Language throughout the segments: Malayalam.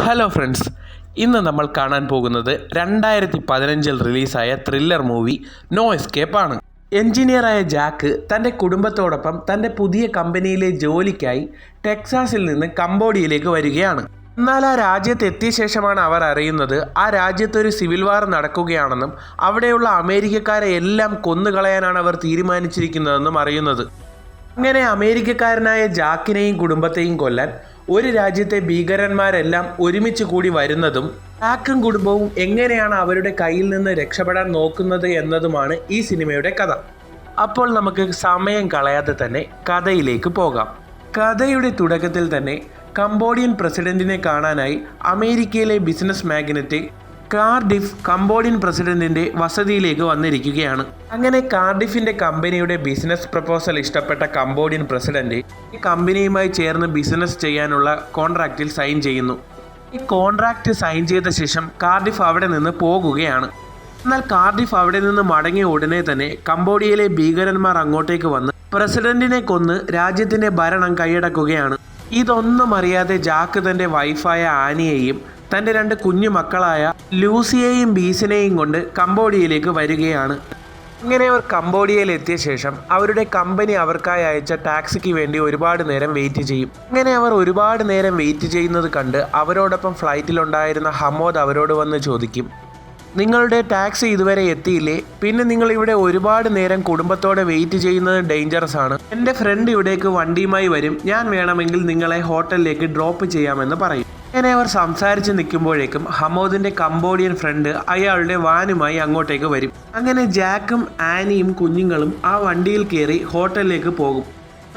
ഹലോ ഫ്രണ്ട്സ്, ഇന്ന് നമ്മൾ കാണാൻ പോകുന്നത് 2015 റിലീസായ ത്രില്ലർ മൂവി നോ എസ്കേപ്പ് ആണ്. എഞ്ചിനീയറായ ജാക്ക് തൻ്റെ കുടുംബത്തോടൊപ്പം തൻ്റെ പുതിയ കമ്പനിയിലെ ജോലിക്കായി ടെക്സാസിൽ നിന്ന് കംബോഡിയയിലേക്ക് വരികയാണ്. എന്നാൽ ആ രാജ്യത്ത് എത്തിയ ശേഷമാണ് അവർ അറിയുന്നത് ആ രാജ്യത്തൊരു സിവിൽ വാർ നടക്കുകയാണെന്നും അവിടെയുള്ള അമേരിക്കക്കാരെ എല്ലാം കൊന്നുകളയാനാണ് അവർ തീരുമാനിച്ചിരിക്കുന്നതെന്നും അറിയുന്നത്. അങ്ങനെ അമേരിക്കക്കാരനായ ജാക്കിനെയും കുടുംബത്തെയും കൊല്ലാൻ ഒരു രാജ്യത്തെ ഭീകരന്മാരെല്ലാം ഒരുമിച്ച് കൂടി വരുന്നതും ജാക്കും കുടുംബവും എങ്ങനെയാണ് അവരുടെ കയ്യിൽ നിന്ന് രക്ഷപ്പെടാൻ നോക്കുന്നത് എന്നതുമാണ് ഈ സിനിമയുടെ കഥ. അപ്പോൾ നമുക്ക് സമയം കളയാതെ തന്നെ കഥയിലേക്ക് പോകാം. കഥയുടെ തുടക്കത്തിൽ തന്നെ കംബോഡിയൻ പ്രസിഡന്റിനെ കാണാനായി അമേരിക്കയിലെ ബിസിനസ് മാഗ്നറ്റ് കാർഡിഫ് കംബോഡിയൻ പ്രസിഡന്റിന്റെ വസതിയിലേക്ക് വന്നിരിക്കുകയാണ്. അങ്ങനെ കാർഡിഫിന്റെ കമ്പനിയുടെ ബിസിനസ് പ്രപ്പോസൽ ഇഷ്ടപ്പെട്ട കംബോഡിയൻ പ്രസിഡന്റ് ഈ കമ്പനിയുമായി ചേർന്ന് ബിസിനസ് ചെയ്യാനുള്ള കോൺട്രാക്റ്റിൽ സൈൻ ചെയ്യുന്നു. ഈ കോൺട്രാക്റ്റ് സൈൻ ചെയ്ത ശേഷം കാർഡിഫ് അവിടെ നിന്ന് പോകുകയാണ്. എന്നാൽ കാർഡിഫ് അവിടെ നിന്ന് മടങ്ങിയ ഉടനെ തന്നെ കംബോഡിയയിലെ ഭീകരന്മാർ അങ്ങോട്ടേക്ക് വന്ന് പ്രസിഡന്റിനെ കൊന്ന് രാജ്യത്തിന്റെ ഭരണം കൈയടക്കുകയാണ്. ഇതൊന്നും അറിയാതെ ജാക്ക് തന്റെ വൈഫായ ആനിയെയും തൻ്റെ 2 കുഞ്ഞു മക്കളായ ലൂസിയെയും ബീസിനെയും കൊണ്ട് കംബോഡിയയിലേക്ക് വരികയാണ്. അങ്ങനെ അവർ കംബോഡിയയിൽ എത്തിയ ശേഷം അവരുടെ കമ്പനി അവർക്കായി അയച്ച ടാക്സിക്ക് വേണ്ടി ഒരുപാട് നേരം വെയിറ്റ് ചെയ്യും. അങ്ങനെ അവർ ഒരുപാട് നേരം വെയിറ്റ് ചെയ്യുന്നത് കണ്ട് അവരോടൊപ്പം ഫ്ലൈറ്റിലുണ്ടായിരുന്ന ഹമോദ് അവരോട് വന്ന് ചോദിക്കും, നിങ്ങളുടെ ടാക്സി ഇതുവരെ എത്തിയില്ലേ? പിന്നെ നിങ്ങൾ ഇവിടെ ഒരുപാട് നേരം കുടുംബത്തോടെ വെയിറ്റ് ചെയ്യുന്നത് ഡേഞ്ചറസ് ആണ്. എൻ്റെ ഫ്രണ്ട് ഇവിടേക്ക് വണ്ടിയുമായി വരും, ഞാൻ വേണമെങ്കിൽ നിങ്ങളെ ഹോട്ടലിലേക്ക് ഡ്രോപ്പ് ചെയ്യാമെന്ന് പറയും. അങ്ങനെ അവർ സംസാരിച്ച് നിൽക്കുമ്പോഴേക്കും ഹമോദിന്റെ കംബോഡിയൻ ഫ്രണ്ട് അയാളുടെ വാനുമായി അങ്ങോട്ടേക്ക് വരും. അങ്ങനെ ജാക്കും ആനിയും കുഞ്ഞുങ്ങളും ആ വണ്ടിയിൽ കയറി ഹോട്ടലിലേക്ക് പോകും.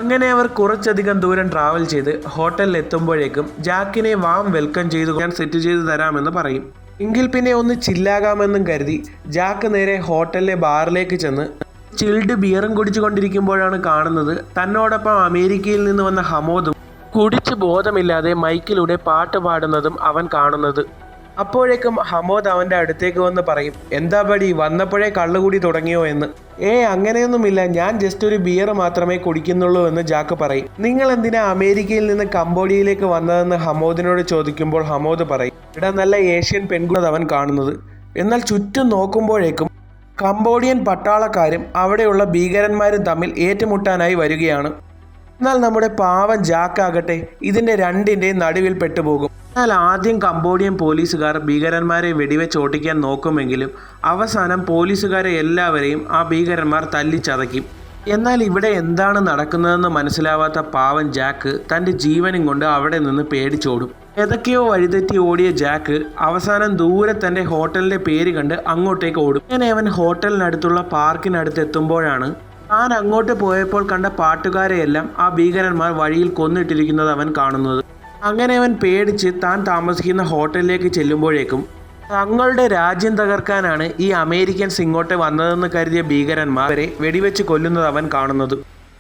അങ്ങനെ അവർ കുറച്ചധികം ദൂരം ട്രാവൽ ചെയ്ത് ഹോട്ടലിൽ എത്തുമ്പോഴേക്കും ജാക്കിനെ വാം വെൽക്കം ചെയ്തു ഞാൻ സെറ്റ് ചെയ്തു തരാമെന്ന് പറയും. എങ്കിൽ പിന്നെ ഒന്ന് ചില്ലാകാമെന്നും കരുതി ജാക്ക് നേരെ ഹോട്ടലിലെ ബാറിലേക്ക് ചെന്ന് ചിൽഡ് ബിയറും കുടിച്ചുകൊണ്ടിരിക്കുമ്പോഴാണ് കാണുന്നത് തന്നോടൊപ്പം അമേരിക്കയിൽ നിന്ന് വന്ന ഹമോദും കുടിച്ച് ബോധമില്ലാതെ മൈക്കിലൂടെ പാട്ട് പാടുന്നതും അവൻ കാണുന്നത്. അപ്പോഴേക്കും ഹമോദ് അവൻ്റെ അടുത്തേക്ക് വന്ന് പറയും, എന്താ ബടി വന്നപ്പോഴേ കള്ളുകൂടി തുടങ്ങിയോ എന്ന്. അങ്ങനെയൊന്നുമില്ല, ഞാൻ ജസ്റ്റ് ഒരു ബിയർ മാത്രമേ കുടിക്കുന്നുള്ളൂ എന്ന് ജാക്ക് പറയും. നിങ്ങൾ എന്തിനാ അമേരിക്കയിൽ നിന്ന് കംബോഡിയയിലേക്ക് വന്നതെന്ന് ഹമോദിനോട് ചോദിക്കുമ്പോൾ ഹമോദ് പറയും, ഇവിടെ നല്ല ഏഷ്യൻ പെൺകുട്ടി അവൻ കാണുന്നത്. എന്നാൽ ചുറ്റും നോക്കുമ്പോഴേക്കും കംബോഡിയൻ പട്ടാളക്കാരും അവിടെയുള്ള ഭീകരന്മാരും തമ്മിൽ ഏറ്റുമുട്ടാനായി വരികയാണ്. എന്നാൽ നമ്മുടെ പാവൻ ജാക്കാകട്ടെ ഇതിൻ്റെ രണ്ടിൻ്റെയും നടുവിൽ പെട്ടുപോകും. എന്നാൽ ആദ്യം കംബോഡിയൻ പോലീസുകാർ ഭീകരന്മാരെ വെടിവെച്ച് ഓട്ടിക്കാൻ നോക്കുമെങ്കിലും അവസാനം പോലീസുകാരെ എല്ലാവരെയും ആ ഭീകരന്മാർ തല്ലിച്ചതയ്ക്കും. എന്നാൽ ഇവിടെ എന്താണ് നടക്കുന്നതെന്ന് മനസ്സിലാവാത്ത പാവൻ ജാക്ക് തൻ്റെ ജീവനും കൊണ്ട് അവിടെ നിന്ന് പേടിച്ചോടും. ഏതൊക്കെയോ വഴിതെറ്റി ഓടിയ ജാക്ക് അവസാനം ദൂരെ തൻ്റെ ഹോട്ടലിൻ്റെ പേര് കണ്ട് അങ്ങോട്ടേക്ക് ഓടും. അങ്ങനെ അവൻ ഹോട്ടലിനടുത്തുള്ള പാർക്കിനടുത്ത് എത്തുമ്പോഴാണ് താൻ അങ്ങോട്ട് പോയപ്പോൾ കണ്ട പാട്ടുകാരെയെല്ലാം ആ ഭീകരന്മാർ വഴിയിൽ കൊന്നിട്ടിരിക്കുന്നത് അവൻ കാണുന്നത്. അങ്ങനെ അവൻ പേടിച്ച് താൻ താമസിക്കുന്ന ഹോട്ടലിലേക്ക് ചെല്ലുമ്പോഴേക്കും തങ്ങളുടെ രാജ്യം തകർക്കാനാണ് ഈ അമേരിക്കൻസ് ഇങ്ങോട്ട് വന്നതെന്ന് കരുതിയ ഭീകരന്മാരെ വെടിവെച്ച് കൊല്ലുന്നത് അവൻ കാണുന്നത്.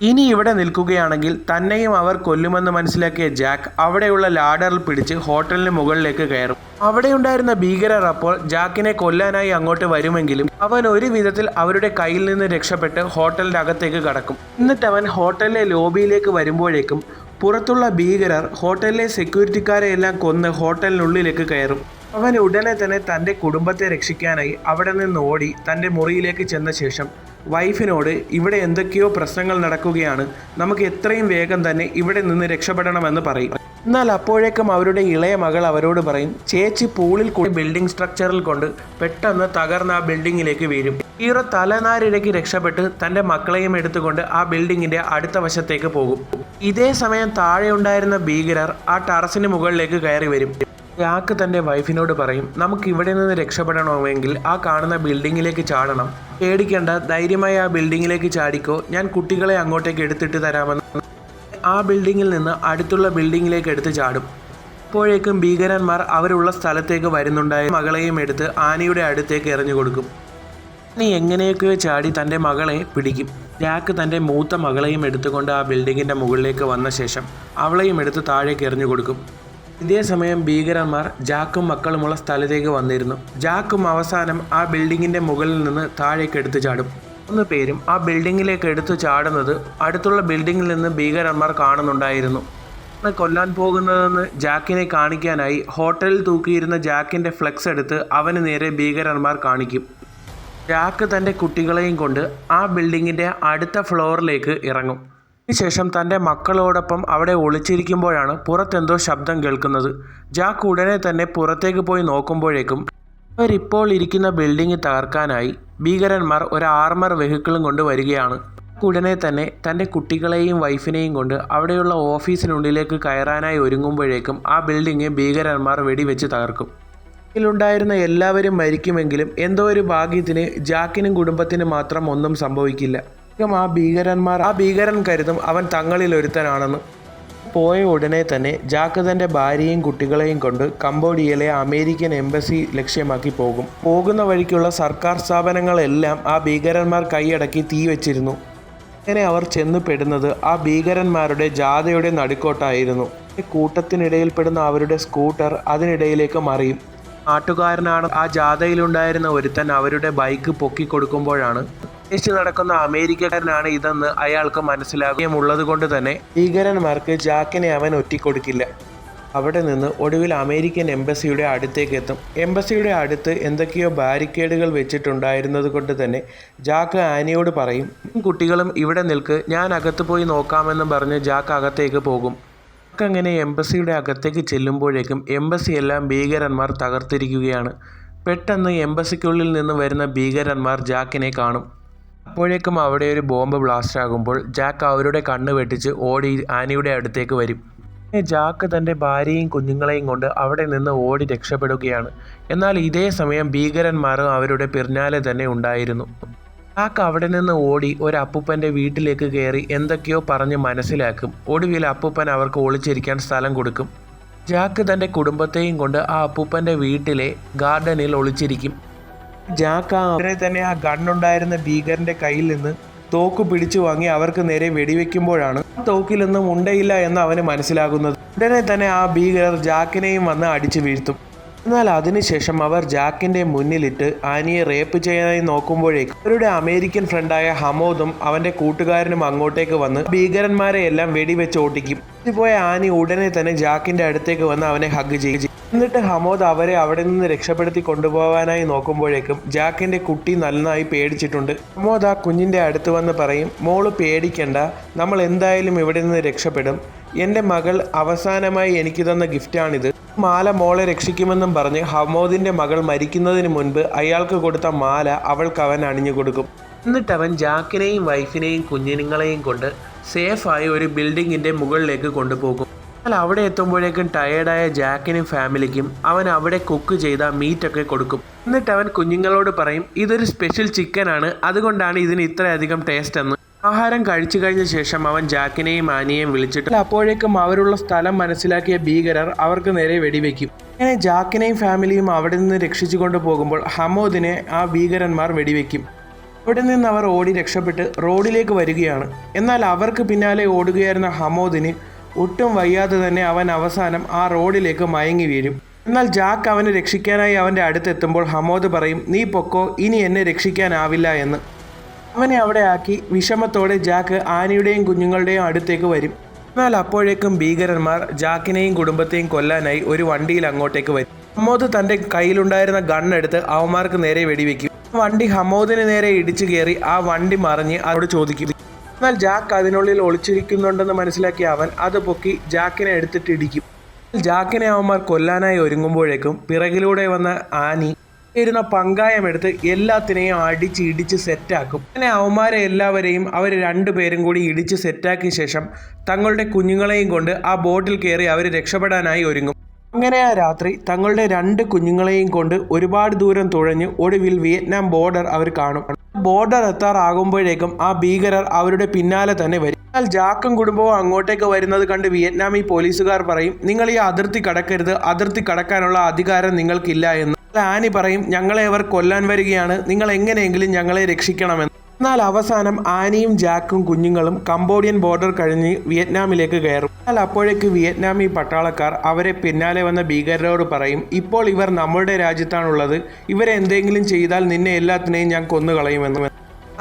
ഇനി ഇവിടെ നിൽക്കുകയാണെങ്കിൽ തന്നെയും അവർ കൊല്ലുമെന്ന് മനസ്സിലാക്കിയ ജാക്ക് അവിടെയുള്ള ലാഡറിൽ പിടിച്ച് ഹോട്ടലിന് മുകളിലേക്ക് കയറും. അവിടെയുണ്ടായിരുന്ന ഭീകരർ അപ്പോൾ ജാക്കിനെ കൊല്ലാനായി അങ്ങോട്ട് വരുമെങ്കിലും അവൻ ഒരു വിധത്തിൽ അവരുടെ കയ്യിൽ നിന്ന് രക്ഷപ്പെട്ട് ഹോട്ടലിൻ്റെ അകത്തേക്ക് കടക്കും. എന്നിട്ട് അവൻ ഹോട്ടലിലെ ലോബിയിലേക്ക് വരുമ്പോഴേക്കും പുറത്തുള്ള ഭീകരർ ഹോട്ടലിലെ സെക്യൂരിറ്റിക്കാരെ എല്ലാം കൊന്ന് ഹോട്ടലിനുള്ളിലേക്ക് കയറും. അവൻ ഉടനെ തന്നെ തൻ്റെ കുടുംബത്തെ രക്ഷിക്കാനായി അവിടെ നിന്ന് ഓടി തൻ്റെ മുറിയിലേക്ക് ചെന്ന ശേഷം വൈഫിനോട് ഇവിടെ എന്തൊക്കെയോ പ്രശ്നങ്ങൾ നടക്കുകയാണ്, നമുക്ക് എത്രയും വേഗം തന്നെ ഇവിടെ നിന്ന് രക്ഷപ്പെടണമെന്ന് പറയും. എന്നാൽ അപ്പോഴേക്കും അവരുടെ ഇളയ മകൾ അവരോട് പറയും, ചേച്ചി പൂളിൽ കൂടി ബിൽഡിംഗ് സ്ട്രക്ചറിൽ കൊണ്ട് പെട്ടെന്ന് തകർന്ന ആ ബിൽഡിങ്ങിലേക്ക് വീഴും. ഹീറോ തലനാരിഴയ്ക്ക് രക്ഷപ്പെട്ട് തൻ്റെ മക്കളെയും എടുത്തുകൊണ്ട് ആ ബിൽഡിങ്ങിൻ്റെ അടുത്ത വശത്തേക്ക് പോകും. ഇതേ സമയം താഴെ ഉണ്ടായിരുന്ന ഭീകരർ ആ ടെറസിന് മുകളിലേക്ക് കയറി വരും. ജാക്ക് തൻ്റെ വൈഫിനോട് പറയും, നമുക്ക് ഇവിടെ നിന്ന് രക്ഷപ്പെടണമെങ്കിൽ ആ കാണുന്ന ബിൽഡിങ്ങിലേക്ക് ചാടണം, പേടിക്കേണ്ട, ധൈര്യമായി ആ ബിൽഡിങ്ങിലേക്ക് ചാടിക്കോ, ഞാൻ കുട്ടികളെ അങ്ങോട്ടേക്ക് എടുത്തിട്ട് തരാമെന്ന് ആ ബിൽഡിങ്ങിൽ നിന്ന് അടുത്തുള്ള ബിൽഡിങ്ങിലേക്ക് എടുത്ത് ചാടും. അപ്പോഴേക്കും ഭീകരന്മാർ അവരുള്ള സ്ഥലത്തേക്ക് വരുന്നുണ്ടായ മകളെയും എടുത്ത് ആനിയുടെ അടുത്തേക്ക് എറിഞ്ഞു കൊടുക്കും. ആനി എങ്ങനെയൊക്കെയോ ചാടി തൻ്റെ മകളെ പിടിക്കും. ജാക്ക് തൻ്റെ മൂത്ത മകളെയും എടുത്തുകൊണ്ട് ആ ബിൽഡിങ്ങിൻ്റെ മുകളിലേക്ക് വന്ന ശേഷം അവളെയും എടുത്ത് താഴേക്ക് എറിഞ്ഞു കൊടുക്കും. ഇതേ സമയം ഭീകരന്മാർ ജാക്കും മക്കളുമുള്ള സ്ഥലത്തേക്ക് വന്നിരുന്നു. ജാക്കും അവസാനം ആ ബിൽഡിങ്ങിൻ്റെ മുകളിൽ നിന്ന് താഴേക്ക് എടുത്തു ചാടും. 3 പേരും ആ ബിൽഡിങ്ങിലേക്ക് എടുത്തു ചാടുന്നത് അടുത്തുള്ള ബിൽഡിങ്ങിൽ നിന്ന് ഭീകരന്മാർ കാണുന്നുണ്ടായിരുന്നു. കൊല്ലാൻ പോകുന്നതെന്ന് ജാക്കിനെ കാണിക്കാനായി ഹോട്ടലിൽ തൂക്കിയിരുന്ന ജാക്കിൻ്റെ ഫ്ലെക്സ് എടുത്ത് അവന് നേരെ ഭീകരന്മാർ കാണിക്കും. ജാക്ക് തൻ്റെ കുട്ടികളെയും കൊണ്ട് ആ ബിൽഡിങ്ങിൻ്റെ അടുത്ത ഫ്ലോറിലേക്ക് ഇറങ്ങും. അതിനുശേഷം തൻ്റെ മക്കളോടൊപ്പം അവിടെ ഒളിച്ചിരിക്കുമ്പോഴാണ് പുറത്തെന്തോ ശബ്ദം കേൾക്കുന്നത്. ജാക്ക് ഉടനെ തന്നെ പുറത്തേക്ക് പോയി നോക്കുമ്പോഴേക്കും അവരിപ്പോൾ ഇരിക്കുന്ന ബിൽഡിംഗ് തകർക്കാനായി ഭീകരന്മാർ ഒരു ആർമർ വെഹിക്കിളും കൊണ്ട് വരികയാണ്. ഉടനെ തന്നെ തൻ്റെ കുട്ടികളെയും വൈഫിനെയും കൊണ്ട് അവിടെയുള്ള ഓഫീസിനുള്ളിലേക്ക് കയറാനായി ഒരുങ്ങുമ്പോഴേക്കും ആ ബിൽഡിംഗ് ഭീകരന്മാർ വെടിവെച്ച് തകർക്കും. ഇതിലുണ്ടായിരുന്ന എല്ലാവരും മരിക്കുമെങ്കിലും എന്തോ ഒരു ഭാഗ്യത്തിന് ജാക്കിനും കുടുംബത്തിനും മാത്രം ഒന്നും സംഭവിക്കില്ല. ആ ഭീകരൻ കരുതും അവൻ തങ്ങളിൽ ഒരുത്തനാണെന്ന്. പോയ ഉടനെ തന്നെ ജാക്ക് തൻ്റെ ഭാര്യയും കുട്ടികളെയും കൊണ്ട് കംബോഡിയയിലെ അമേരിക്കൻ എംബസി ലക്ഷ്യമാക്കി പോകും. പോകുന്ന വഴിക്കുള്ള സർക്കാർ സ്ഥാപനങ്ങളെല്ലാം ആ ഭീകരന്മാർ കൈയടക്കി തീ വെച്ചിരുന്നു. അങ്ങനെ അവർ ചെന്ന് പെടുന്നത് ആ ഭീകരന്മാരുടെ ജാഥയുടെ നടുക്കോട്ടായിരുന്നു. കൂട്ടത്തിനിടയിൽപ്പെടുന്ന അവരുടെ സ്കൂട്ടർ അതിനിടയിലേക്ക് മറിയും. നാട്ടുകാരനാണ് ആ ജാഥയിലുണ്ടായിരുന്ന ഒരുത്തൻ അവരുടെ ബൈക്ക് പൊക്കിക്കൊടുക്കുമ്പോഴാണ് ദേശിച്ച് നടക്കുന്ന അമേരിക്കക്കാരനാണ് ഇതെന്ന് അയാൾക്ക് മനസ്സിലാകുകയുമുള്ളത് കൊണ്ട് തന്നെ ഭീകരന്മാർക്ക് ജാക്കിനെ അവൻ ഒറ്റിക്കൊടുക്കില്ല. അവിടെ നിന്ന് ഒടുവിൽ അമേരിക്കൻ എംബസിയുടെ അടുത്തേക്ക് എത്തും. എംബസിയുടെ അടുത്ത് എന്തൊക്കെയോ ബാരിക്കേഡുകൾ വെച്ചിട്ടുണ്ടായിരുന്നത് കൊണ്ട് തന്നെ ജാക്ക് ആനിയോട് പറയും, കുട്ടികളും ഇവിടെ നിൽക്ക്, ഞാൻ അകത്ത് പോയി നോക്കാമെന്ന് പറഞ്ഞ് ജാക്ക് അകത്തേക്ക് പോകും. ജാക്ക് അങ്ങനെ എംബസിയുടെ അകത്തേക്ക് ചെല്ലുമ്പോഴേക്കും എംബസിയെല്ലാം ഭീകരന്മാർ തകർത്തിരിക്കുകയാണ്. പെട്ടെന്ന് എംബസിക്കുള്ളിൽ നിന്ന് വരുന്ന ഭീകരന്മാർ ജാക്കിനെ കാണും. അപ്പോഴേക്കും അവിടെ ഒരു ബോംബ് ബ്ലാസ്റ്റ് ആകുമ്പോൾ ജാക്ക് അവരുടെ കണ്ണ് വെട്ടിച്ച് ഓടി ആനിയുടെ അടുത്തേക്ക് വരും. ജാക്ക് തൻ്റെ ഭാര്യയും കുഞ്ഞുങ്ങളെയും കൊണ്ട് അവിടെ നിന്ന് ഓടി രക്ഷപ്പെടുകയാണ്. എന്നാൽ ഇതേ സമയം ഭീകരന്മാരും അവരുടെ പിന്നാലെ തന്നെ ഉണ്ടായിരുന്നു. ജാക്ക് അവിടെ നിന്ന് ഓടി ഒരു അപ്പൂപ്പൻ്റെ വീട്ടിലേക്ക് കയറി എന്തൊക്കെയോ പറഞ്ഞ് മനസ്സിലാക്കും. ഒടുവിൽ അപ്പൂപ്പൻ അവർക്ക് ഒളിച്ചിരിക്കാൻ സ്ഥലം കൊടുക്കും. ജാക്ക് തൻ്റെ കുടുംബത്തെയും കൊണ്ട് ആ അപ്പൂപ്പൻ്റെ വീട്ടിലെ ഗാർഡനിൽ ഒളിച്ചിരിക്കും. ജാക്ക് അവരെ തന്നെ ആ ഗണ്ണുണ്ടായിരുന്ന ഭീകരൻ്റെ കയ്യിൽ നിന്ന് തോക്ക് പിടിച്ചു വാങ്ങി അവർക്ക് നേരെ വെടിവെക്കുമ്പോഴാണ് തോക്കിലൊന്നും ഉണ്ടയില്ല എന്ന് അവന് മനസ്സിലാകുന്നത്. ഉടനെ തന്നെ ആ ഭീകരർ ജാക്കിനെയും വന്ന് അടിച്ചു വീഴ്ത്തും. എന്നാൽ അതിനുശേഷം അവർ ജാക്കിൻ്റെ മുന്നിലിട്ട് ആനിയെ റേപ്പ് ചെയ്യാനായി നോക്കുമ്പോഴേക്കും അവരുടെ അമേരിക്കൻ ഫ്രണ്ടായ ഹമോദും അവൻ്റെ കൂട്ടുകാരനും അങ്ങോട്ടേക്ക് വന്ന് ഭീകരന്മാരെ എല്ലാം വെടിവെച്ച് ഓട്ടിക്കും. പോയ ആനി ഉടനെ തന്നെ ജാക്കിൻ്റെ അടുത്തേക്ക് വന്ന് അവനെ ഹഗ് ചെയ്യും. എന്നിട്ട് ഹമോദ് അവരെ അവിടെ നിന്ന് രക്ഷപ്പെടുത്തി കൊണ്ടുപോകാനായി നോക്കുമ്പോഴേക്കും ജാക്കിൻ്റെ കുട്ടി നന്നായി പേടിച്ചിട്ടുണ്ട്. ഹമോദ് ആ കുഞ്ഞിൻ്റെ അടുത്ത് വന്ന് പറയും, മോള് പേടിക്കണ്ട, നമ്മൾ എന്തായാലും ഇവിടെ നിന്ന് രക്ഷപ്പെടും. എൻ്റെ മകൾ അവസാനമായി എനിക്ക് തന്ന ഗിഫ്റ്റാണിത്. മാല മോളെ രക്ഷിക്കുമെന്നും പറഞ്ഞ് ഹമോദിൻ്റെ മകൾ മരിക്കുന്നതിന് മുൻപ് അയാൾക്ക് കൊടുത്ത മാല അവൾക്ക് അവൻ അണിഞ്ഞു കൊടുക്കും. എന്നിട്ട് അവൻ ജാക്കിനെയും വൈഫിനെയും കുഞ്ഞുങ്ങളെയും കൊണ്ട് സേഫായി ഒരു ബിൽഡിങ്ങിൻ്റെ മുകളിലേക്ക് കൊണ്ടുപോകും. എന്നാൽ അവിടെ എത്തുമ്പോഴേക്കും ടയേർഡായ ജാക്കിനും ഫാമിലിക്കും അവൻ അവിടെ കുക്ക് ചെയ്ത മീറ്റൊക്കെ കൊടുക്കും. എന്നിട്ട് അവൻ കുഞ്ഞുങ്ങളോട് പറയും, ഇതൊരു സ്പെഷ്യൽ ചിക്കനാണ്, അതുകൊണ്ടാണ് ഇതിന് ഇത്രയധികം ടേസ്റ്റ് എന്ന്. ആഹാരം കഴിച്ചു കഴിഞ്ഞ ശേഷം അവൻ ജാക്കിനെയും ആനിയെയും വിളിച്ചിട്ട് അപ്പോഴേക്കും അവരുള്ള സ്ഥലം മനസ്സിലാക്കിയ ഭീകരർ അവർക്ക് നേരെ വെടിവെക്കും. അങ്ങനെ ജാക്കിനെയും ഫാമിലിയും അവിടെ നിന്ന് രക്ഷിച്ചു കൊണ്ടുപോകുമ്പോൾ ഹമോദിനെ ആ ഭീകരന്മാർ വെടിവെക്കും. അവിടെ നിന്ന് അവർ ഓടി രക്ഷപ്പെട്ട് റോഡിലേക്ക് വരികയാണ്. എന്നാൽ അവർക്ക് പിന്നാലെ ഓടുകയായിരുന്ന ഹമോദിന് ഒട്ടും വയ്യാതെ തന്നെ അവൻ അവസാനം ആ റോഡിലേക്ക് മയങ്ങി വീഴും. എന്നാൽ ജാക്ക് അവനെ രക്ഷിക്കാനായി അവൻ്റെ അടുത്തെത്തുമ്പോൾ ഹമോദ് പറയും, നീ പൊക്കോ, ഇനി എന്നെ രക്ഷിക്കാനാവില്ല എന്ന്. അവനെ അവിടെ ആക്കി വിഷമത്തോടെ ജാക്ക് ആനിയുടെയും കുഞ്ഞുങ്ങളുടെയും അടുത്തേക്ക് വരും. എന്നാൽ അപ്പോഴേക്കും ഭീകരന്മാർ ജാക്കിനെയും കുടുംബത്തെയും കൊല്ലാനായി ഒരു വണ്ടിയിൽ അങ്ങോട്ടേക്ക് വരും. ഹമോദ് തൻ്റെ കയ്യിലുണ്ടായിരുന്ന ഗണ്ണെടുത്ത് അവന്മാർക്ക് നേരെ വെടിവെക്കും. വണ്ടി ഹമോദിന് നേരെ ഇടിച്ചു കയറി ആ വണ്ടി മറിഞ്ഞ് അവരോട് ചോദിക്കും. എന്നാൽ ജാക്ക് അതിനുള്ളിൽ ഒളിച്ചിരിക്കുന്നുണ്ടെന്ന് മനസ്സിലാക്കിയ അവൻ അത് പൊക്കി ജാക്കിനെ എടുത്തിട്ട് ഇടിക്കും. ജാക്കിനെ അവന്മാർ കൊല്ലാനായി ഒരുങ്ങുമ്പോഴേക്കും പിറകിലൂടെ വന്ന ആനി ഇരുന്ന പങ്കായമെടുത്ത് എല്ലാത്തിനെയും അടിച്ച് ഇടിച്ച് സെറ്റാക്കും. അങ്ങനെ അവന്മാരെ എല്ലാവരെയും അവർ രണ്ടുപേരും കൂടി ഇടിച്ച് സെറ്റാക്കിയ ശേഷം തങ്ങളുടെ കുഞ്ഞുങ്ങളെയും കൊണ്ട് ആ ബോട്ടിൽ കയറി അവർ രക്ഷപ്പെടാനായി ഒരുങ്ങും. അങ്ങനെ ആ രാത്രി തങ്ങളുടെ 2 കുഞ്ഞുങ്ങളെയും കൊണ്ട് ഒരുപാട് ദൂരം തുഴഞ്ഞ് ഒടുവിൽ വിയറ്റ്നാം ബോർഡർ അവർ കാണും. ബോർഡർ എത്താറാകുമ്പോഴേക്കും ആ ഭീകരർ അവരുടെ പിന്നാലെ തന്നെ വരും. എന്നാൽ ജാക്കും കുടുംബവും അങ്ങോട്ടേക്ക് വരുന്നത് കണ്ട് വിയറ്റ്നാമി പോലീസുകാർ പറയും, നിങ്ങൾ ഈ അതിർത്തി കടക്കരുത്, അതിർത്തി കടക്കാനുള്ള അധികാരം നിങ്ങൾക്കില്ല എന്ന്. ആനി പറയും, ഞങ്ങളെ അവർ കൊല്ലാൻ വരികയാണ്, നിങ്ങൾ എങ്ങനെയെങ്കിലും ഞങ്ങളെ രക്ഷിക്കണമെന്ന്. എന്നാൽ അവസാനം ആനിയും ജാക്കും കുഞ്ഞുങ്ങളും കംബോഡിയൻ ബോർഡർ കഴിഞ്ഞ് വിയറ്റ്നാമിലേക്ക് കയറും. എന്നാൽ അപ്പോഴേക്ക് വിയറ്റ്നാമി പട്ടാളക്കാർ അവരെ പിന്നാലെ വന്ന ഭീകരരോട് പറയും, ഇപ്പോൾ ഇവർ നമ്മളുടെ രാജ്യത്താണുള്ളത്, ഇവരെ എന്തെങ്കിലും ചെയ്താൽ നിന്നെ എല്ലാത്തിനെയും ഞാൻ കൊന്നുകളയുമെന്ന്.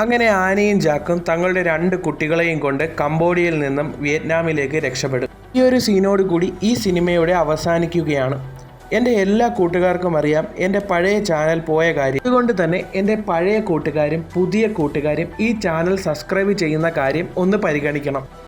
അങ്ങനെ ആനയും ജാക്കും തങ്ങളുടെ 2 കുട്ടികളെയും കൊണ്ട് കംബോഡിയയിൽ നിന്നും വിയറ്റ്നാമിലേക്ക് രക്ഷപ്പെടും. ഈ ഒരു സീനോട് കൂടി ഈ സിനിമയുടെ അവസാനിക്കുകയാണ്. എൻ്റെ എല്ലാ കൂട്ടുകാർക്കും അറിയാം എൻ്റെ പഴയ ചാനൽ പോയ കാര്യം. അതുകൊണ്ട് തന്നെ എൻ്റെ പഴയ കൂട്ടുകാരും പുതിയ കൂട്ടുകാരും ഈ ചാനൽ സബ്സ്ക്രൈബ് ചെയ്യുന്ന കാര്യം ഒന്ന് പരിഗണിക്കണം.